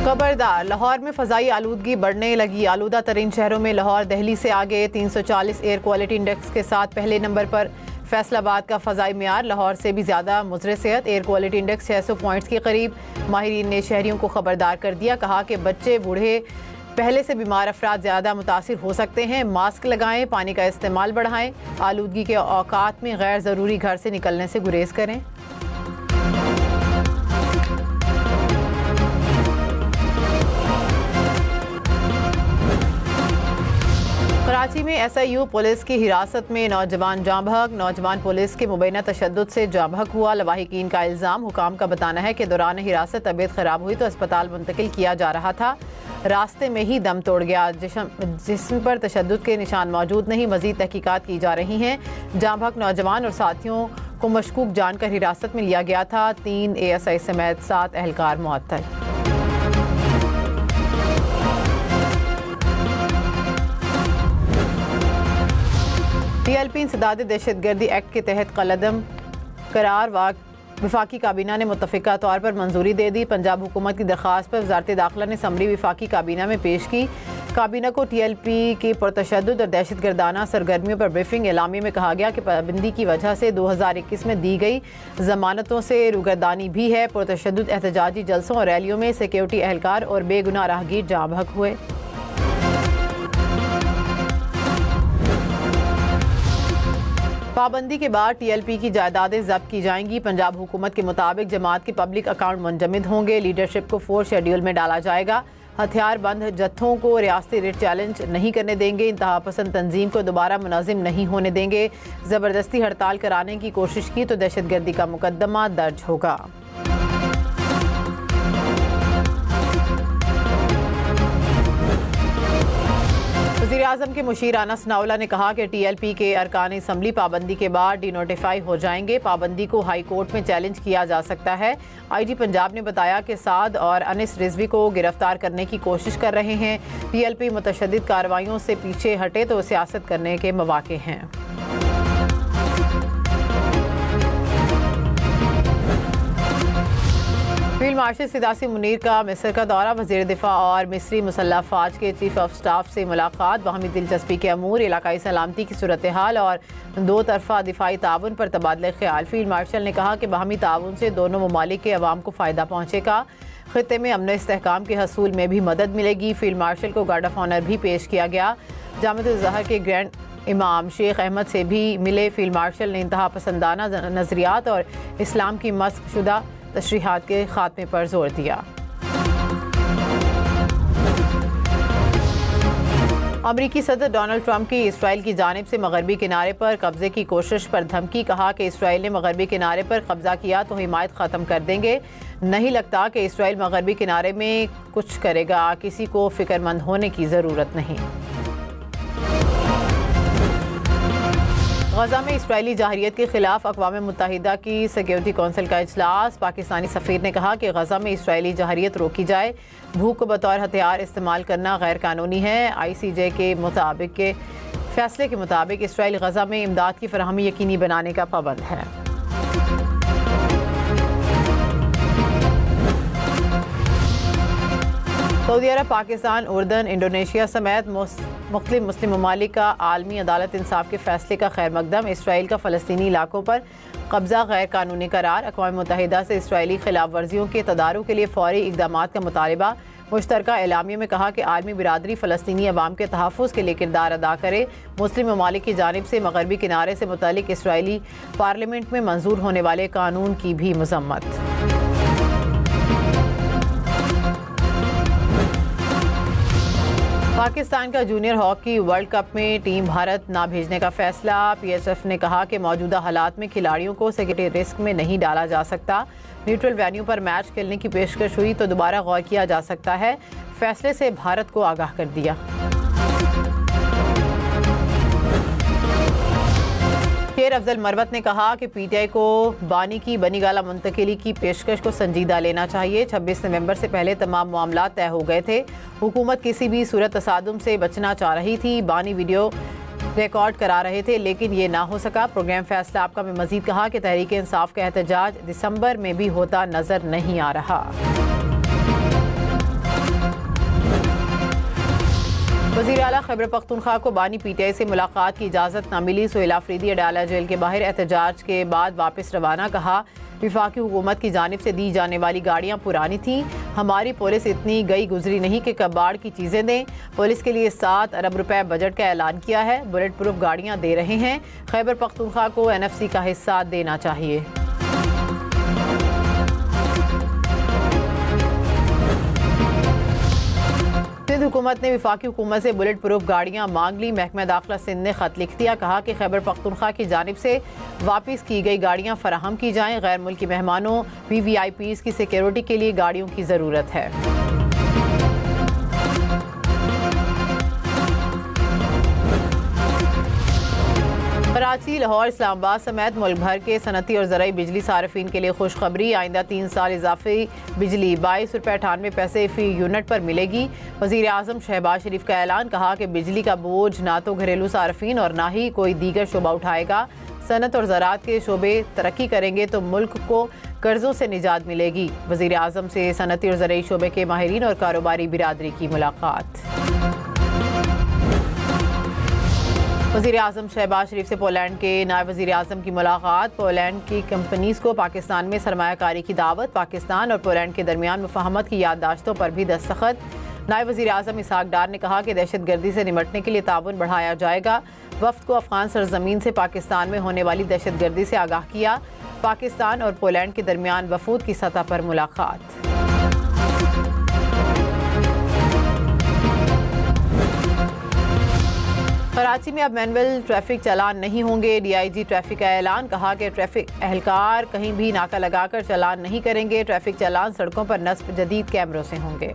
खबरदार, लाहौर में फ़ज़ाई आलूदगी बढ़ने लगी। आलूदा तरीन शहरों में लाहौर दिल्ली से आगे 340 एयर क्वालिटी इंडेक्स के साथ पहले नंबर पर। फैसलाबाद का फ़ज़ाई मियार लाहौर से भी ज़्यादा मुज़र सेहत। एयर क्वालिटी इंडेक्स 600 पॉइंट्स के करीब। माहिरीन ने शहरियों को खबरदार कर दिया, कहा कि बच्चे बूढ़े पहले से बीमार अफराद ज़्यादा मुतासिर हो सकते हैं। मास्क लगाएं, पानी का इस्तेमाल बढ़ाएं, आलूदगी के औकात में गैर ज़रूरी घर से निकलने से गुरेज करें। कराची में SIU पुलिस की हिरासत में नौजवान जाँ बहक। नौजवान पुलिस के मुबैना तशद्दुद से जाँ बहक हुआ। लवाहिकीन का इल्ज़ाम। हुकाम का बताना है कि दौरान हिरासत तबीयत ख़राब हुई तो अस्पताल मुंतकिल किया जा रहा था, रास्ते में ही दम तोड़ गया। जिस्म पर तशद्दुद के निशान मौजूद नहीं। मज़ीद तहकीकात की जा रही हैं। जाँ बहक नौजवान और साथियों को मशकूक जानकर हिरासत में लिया गया था। 3 ASI समेत 7 एहलकार मुअत्तल। TLP इंसदाद दहशतगर्दी एक्ट के तहत कलअदम करार वफाकी काबीना ने मुत्तफ़िका तौर पर मंजूरी दे दी। पंजाब हुकूमत की दरख्वास्त पर वज़ारत दाखिला ने समरी वफाकी काबीना में पेश की। काबीना को TLP की पुरतशद्दुद और दहशतगर्दाना सरगर्मियों पर ब्रीफिंग। एलामी में कहा गया कि पाबंदी की वजह से 2021 में दी गई जमानतों से रूगर्दानी भी है। पुरतशद्दुद एहतजाजी जलसों और रैलियों में सिक्योरिटी एहलकार और बेगुनाह राहगीर जाँ बहक हुए। पाबंदी के बाद TLP की जायदादें जब्त की जाएंगी। पंजाब हुकूमत के मुताबिक जमात के पब्लिक अकाउंट मुंजमद होंगे। लीडरशिप को 4 शेड्यूल में डाला जाएगा। हथियार बंद जत्थों को रियासती रेट चैलेंज नहीं करने देंगे। इंतहा पसंद तंजीम को दोबारा मुनाजिम नहीं होने देंगे। ज़बरदस्ती हड़ताल कराने की कोशिश की तो दहशतगर्दी का मुकदमा दर्ज होगा। वज़ीर-ए-आज़म के मुशीर अनस नाउला ने कहा कि TLP के अरकान असम्बली पाबंदी के बाद डिनोटिफाई हो जाएंगे। पाबंदी को हाई कोर्ट में चैलेंज किया जा सकता है। IG पंजाब ने बताया कि साद और अनिस रिजवी को गिरफ्तार करने की कोशिश कर रहे हैं। TLP मुतशद्दिद कार्रवाइयों से पीछे हटे तो सियासत करने के मौके हैं। फील्ड मार्शल सिदासी मुनीर का मिस्र का दौरा। वज़ीर दिफा और मिस्री मुसल्लह फ़ौज के चीफ ऑफ स्टाफ से मुलाकात। बाहमी दिलचस्पी के अमूर, इलाकाई सलामती की सूरत हाल और 2 तरफ़ा दिफाई ताउन पर तबादला ख्याल। फील्ड मार्शल ने कहा कि बाहमी ताउन से दोनों ममालिक के अवाम को फ़ायदा पहुँचेगा। ख़ित्ते में अमन इस्तेहकाम के हसूल में भी मदद मिलेगी। फील्ड मार्शल को गार्ड ऑफ ऑनर भी पेश किया गया। जामिअतुल ज़हर के ग्रैंड इमाम शेख अहमद से भी मिले। फील्ड मार्शल ने इंतहा पसंदाना नज़रियात और इस्लाम की मस्क शुदा तशरीहात के खात्मे पर जोर दिया। अमरीकी सदर डोनाल्ड ट्रंप की इसराइल की जानिब से मगरबी किनारे पर कब्जे की कोशिश पर धमकी। कहा कि इसराइल ने मगरबी किनारे पर कब्जा किया तो हिमायत ख़त्म कर देंगे। नहीं लगता कि इसराइल मगरबी किनारे में कुछ करेगा। किसी को फिक्रमंद होने की ज़रूरत नहीं। गजा में इस्राइली जाहिरियत के खिलाफ अक़वाम मुत्तहिदा की सिक्योरिटी कौंसिल का इजलास। पाकिस्तानी सफ़ीर ने कहा कि गजा में इस्राइली जाहिरियत रोकी जाए। भूख को बतौर हथियार इस्तेमाल करना गैर कानूनी है। ICJ के मुताबिक के फैसले के मुताबिक इसराइल गजा में इमदाद की फराहमी यकीनी बनाने का पाबंद है। सऊदी अरब, पाकिस्तान, उर्दन, इंडोनेशिया समेत मुख्तलिफ मुस्लिम ममालिक का आलमी अदालत इंसाफ के फैसले का खैर मकदम। इसराइल का फ़लस्तीनी इलाकों पर कब्जा गैर कानूनी करार। अक़वाम मुत्तहिदा से इसराइली खिलाफ वर्जियों के तदारुक के लिए फ़ौरी इक़दामात का मुतालबा। मुश्तरका एलामिया में कहा कि आलमी बिरादरी फ़लस्तीनी अवाम के तहफ़्फ़ुज़ के लिए किरदार अदा करे। मुस्लिम ममालिक की जानिब से मगरबी किनारे से मुतल्लिक़ इसराइली पार्लियामेंट में मंजूर होने वाले कानून की भी मज़म्मत। पाकिस्तान का जूनियर हॉकी वर्ल्ड कप में टीम भारत ना भेजने का फैसला। PSF ने कहा कि मौजूदा हालात में खिलाड़ियों को सिक्योरिटी रिस्क में नहीं डाला जा सकता। न्यूट्रल वेन्यू पर मैच खेलने की पेशकश हुई तो दोबारा गौर किया जा सकता है। फैसले से भारत को आगाह कर दिया। शेर अफजल मरवत ने कहा कि PTI को बानी की बनीगाला मुंतकिली की पेशकश को संजीदा लेना चाहिए। 26 नवंबर से पहले तमाम मामला तय हो गए थे। हुकूमत किसी भी सूरत तसादुम से बचना चाह रही थी। बानी वीडियो रिकॉर्ड करा रहे थे लेकिन ये ना हो सका। प्रोग्राम फैसला आपका में मजीद कहा कि तहरीक इंसाफ का एहतजाज दिसंबर में भी होता नजर नहीं आ रहा। वज़ीर आला खैबर पख्तूनख्वा को बानी PTI से मुलाकात की इजाज़त न मिली। सुहेल आफरीदी अडाला जेल के बाहर एहतजाज के बाद वापस रवाना। कहा विफाकी हुकूमत की जानिब से दी जाने वाली गाड़ियाँ पुरानी थीं। हमारी पुलिस इतनी गई गुजरी नहीं कि कबाड़ की चीज़ें दें। पुलिस के लिए 7 अरब रुपए बजट का ऐलान किया है। बुलेट प्रूफ गाड़ियाँ दे रहे हैं। खैबर पख्तूनख्वा को NFC का हिस्सा देना चाहिए। सिंध हुकूमत ने विफाकी हुकूमत से बुलेट प्रूफ गाड़ियाँ मांग ली। महकमा दाखिला सिंध ने खत लिख दिया। कहा कि खैबर पख्तूनख्वा की जानिब से वापस की गई गाड़ियाँ फराहम की जाएँ। गैर मुल्की मेहमानों VVIPs की सिक्योरिटी के लिए गाड़ियों की ज़रूरत है। कराची, लाहौर, इस्लामाबाद समेत मुल्क भर के सनती और ज़राई बिजली सार्फिन के लिए खुशखबरी। आइंदा 3 साल इजाफी बिजली 22 रुपये 98 पैसे फ़ी यूनिट पर मिलेगी। वज़ीर आज़म शहबाज शरीफ का ऐलान। कहा कि बिजली का बोझ ना तो घरेलू सार्फिन और ना ही कोई दीगर शोबा उठाएगा। सनत और ज़राअत के शोबे तरक्की करेंगे तो मुल्क को कर्ज़ों से निजात मिलेगी। वज़ीर आज़म से सनती और ज़राई शोबे के माहिरीन और कारोबारी बिरादरी की मुलाकात। वज़ीर आज़म शहबाज शरीफ से पोलैंड के नायब वज़ीर आज़म की मुलाकात। पोलैंड की कंपनीज़ को पाकिस्तान में सरमायाकारी की दावत। पाकिस्तान और पोलैंड के दरमियान मुफाहमत की याददाश्तों पर भी दस्तखत। नायब वज़ीर आज़म इसहाक डार ने कहा कि दहशतगर्दी से निमटने के लिए ताउन बढ़ाया जाएगा। वफ़द को अफ़गान सरज़मीन से पाकिस्तान में होने वाली दहशतगर्दी से आगाह किया। पाकिस्तान और पोलैंड के दरमियान वफूद की सतह पर मुलाकात। कराची में अब मैनुअल ट्रैफिक चालान नहीं होंगे। DIG ट्रैफिक का ऐलान। कहा कि ट्रैफिक एहलकार कहीं भी नाका लगाकर चालान नहीं करेंगे। ट्रैफिक चालान सड़कों पर नस्ब जदीद कैमरों से होंगे।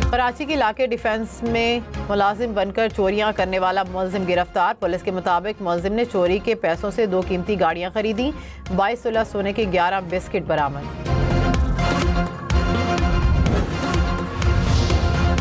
कराची के इलाके डिफेंस में मुलाजिम बनकर चोरियां करने वाला मुलजिम गिरफ्तार। पुलिस के मुताबिक मुलजिम ने चोरी के पैसों से 2 कीमती गाड़ियां खरीदी। 22 तोला सोने के 11 बिस्किट बरामद।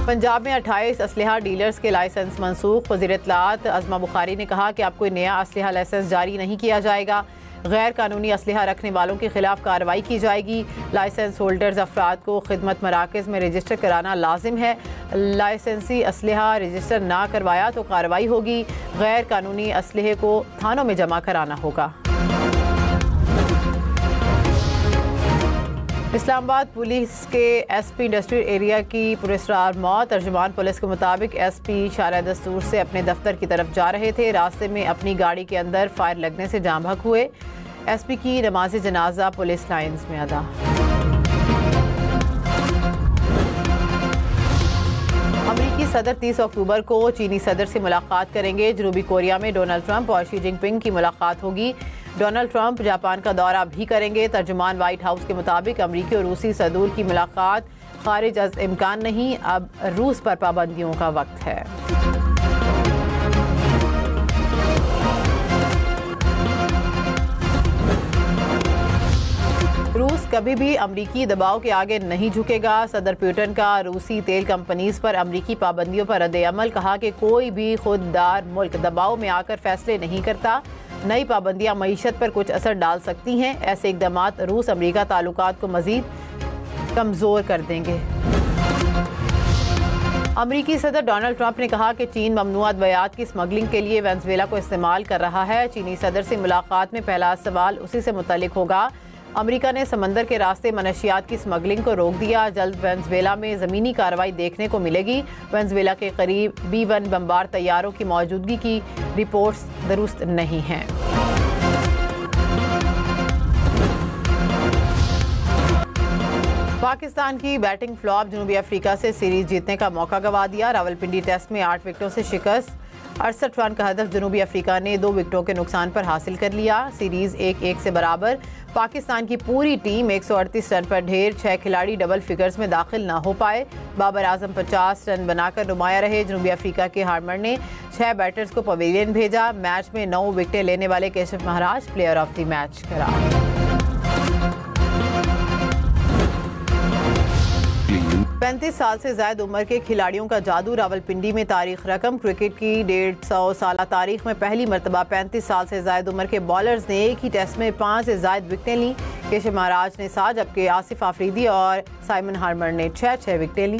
पंजाब में 28 असलहा डीलर्स के लाइसेंस मनसूख। वज़ीर इत्तलात अज़मा बुखारी ने कहा कि अब कोई नया असलहा लाइसेंस जारी नहीं किया जाएगा। गैर कानूनी असलहा रखने वालों के खिलाफ कार्रवाई की जाएगी। लाइसेंस होल्डर्स अफराद को खिदमत मराकज़ में रजिस्टर कराना लाजिम है। लाइसेंसी असलहा रजिस्टर ना करवाया तो कार्रवाई होगी। गैर कानूनी असलहे को थानों में जमा कराना होगा। इस्लामाबाद पुलिस के SP इंडस्ट्रियल एरिया की पुरस्कार मौत। तर्जुमान पुलिस के मुताबिक SP इशारा दस्तूर से अपने दफ्तर की तरफ जा रहे थे। रास्ते में अपनी गाड़ी के अंदर फायर लगने से जाम बहक हुए। SP की नमाज जनाजा पुलिस लाइन्स में अदा। अमरीकी सदर 30 अक्टूबर को चीनी सदर से मुलाकात करेंगे। जनूबी कोरिया में डोनाल्ड ट्रंप और शी जिनपिंग की मुलाकात होगी। डोनाल्ड ट्रंप जापान का दौरा भी करेंगे। तर्जुमान व्हाइट हाउस के मुताबिक अमरीकी और रूसी सदूर की मुलाकात खारिज अज इम्कान नहीं। अब रूस पर पाबंदियों का वक्त है। रूस कभी भी अमरीकी दबाव के आगे नहीं झुकेगा। सदर पुतिन का रूसी तेल कंपनीज पर अमरीकी पाबंदियों पर रद्द-ए-अमल। कहा कि कोई भी खुददार मुल्क दबाव में आकर फैसले नहीं करता। नई पाबंदियां मईशत पर कुछ असर डाल सकती हैं। ऐसे इक़दामात रूस अमरीका ताल्लुकात को मज़ीद कमज़ोर कर देंगे। अमरीकी सदर डोनाल्ड ट्रंप ने कहा कि चीन ममनुआ अद्वियात की स्मगलिंग के लिए वेनेज़ुएला को इस्तेमाल कर रहा है। चीनी सदर से मुलाकात में पहला सवाल उसी से मुतल्लिक होगा। अमरीका ने समंदर के रास्ते मनशियात की स्मगलिंग को रोक दिया। जल्द वेनेज़ुएला में ज़मीनी कार्रवाई देखने को मिलेगी। वेनेज़ुएला के करीब B-1 बमबार तैयारों की मौजूदगी की रिपोर्ट्स दुरुस्त नहीं हैं। पाकिस्तान की बैटिंग फ्लॉप। जनूबी अफ्रीका से सीरीज जीतने का मौका गंवा दिया। रावलपिंडी टेस्ट में 8 विकेटों से शिकस्त। 68 रन का हदफ जनूबी अफ्रीका ने 2 विकेटों के नुकसान पर हासिल कर लिया। सीरीज 1-1 से बराबर। पाकिस्तान की पूरी टीम 138 रन पर ढेर। 6 खिलाड़ी डबल फिगर्स में दाखिल ना हो पाए। बाबर आजम 50 रन बनाकर नुमाया रहे। जनूबी अफ्रीका के हार्मर ने 6 बैटर्स को पवेलियन भेजा। मैच में 9 विकेटें लेने वाले Keshav Maharaj player of the match करार। 35 साल से ज्यादा उम्र के खिलाड़ियों का जादू। रावलपिंडी में तारीख रकम। क्रिकेट की 150 साल तारीख में पहली मरतबा 35 साल से ज्यादा उम्र के बॉलर्स ने एक ही टेस्ट में 5 से ज्यादा विकेटें ली। केशव महाराज ने 7 जबकि आसिफ आफरीदी और साइमन हार्मर ने 6 विकेटें ली।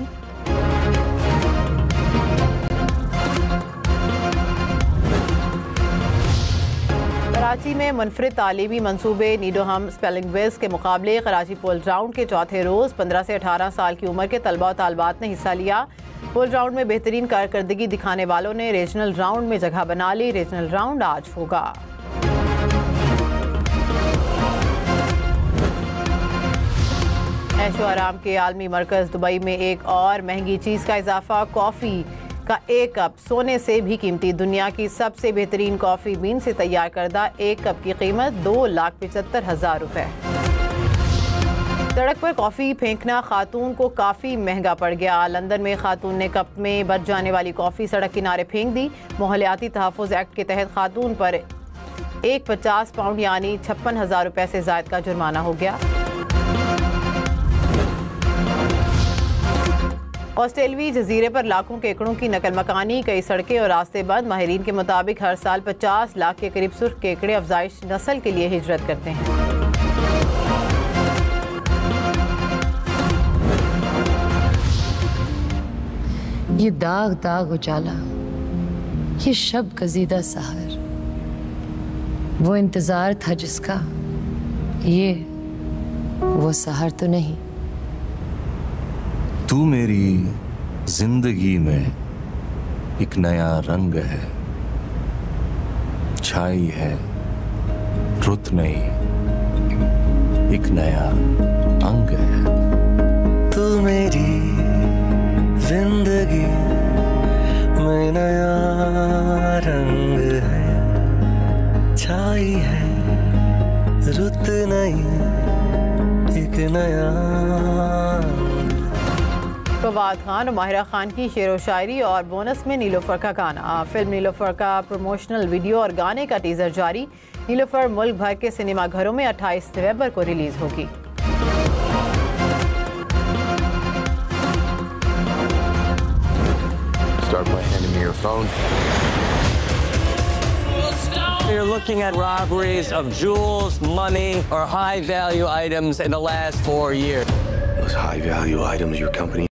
कराची में मुनफरिद तालीमी मनसूबे नीडोहम स्पेलिंग बेस के मुकाबले कराची पोल राउंड के चौथे रोज़ 15 से 18 साल की उम्र के तलबा और तालबात ने हिस्सा लिया। पोल राउंड में बेहतरीन कारकर्दगी दिखाने वालों ने रीजनल राउंड में जगह बना ली। रीजनल राउंड आज होगा। ऐशो आराम के आलमी मरकज़ दुबई में एक और महंगी चीज़ का इजाफा। कॉफ़ी का एक कप सोने से भी कीमती। दुनिया की सबसे बेहतरीन कॉफ़ी बीन से तैयार करदा एक कप की कीमत 2,75,000 रुपए। सड़क पर कॉफ़ी फेंकना खातून को काफ़ी महंगा पड़ गया। लंदन में खातून ने कप में बच जाने वाली कॉफ़ी सड़क किनारे फेंक दी। माहौलियाती तहफ़्फ़ुज़ एक्ट के तहत खातून पर एक 50 पाउंड यानी 56,000 रुपए से ज़ायद का जुर्माना हो गया। ऑस्ट्रेलवी जजीरे पर लाखों के एकड़ों की नकल मकानी, कई सड़कें और रास्ते बंद। माहिरीन के मुताबिक हर साल 50 लाख के करीब सुर्ख केकड़े अफजाइश नस्ल के लिए हिजरत करते हैं। ये दाग दाग उजाला, ये शब गजीदा सहर, वो इंतजार था जिसका, ये वो सहर तो नहीं। तू मेरी जिंदगी में एक नया रंग है, छाई है रुत नहीं, एक नया अंग है। तू मेरी जिंदगी में नया रंग है, छाई है रुत नहीं, एक नया। फवाद खान और माहिरा खान की शेर व शायरी और बोनस में नीलोफर का गाना। फिल्म नीलोफर का प्रमोशनल वीडियो और गाने का टीजर जारी। नीलोफर मुल्क भर के सिनेमा घरों में 28 नवंबर को रिलीज होगी। Start by handing me your phone. You're looking at robberies of jewels, money, or high-value items in the last 4 years. Those high-value items your company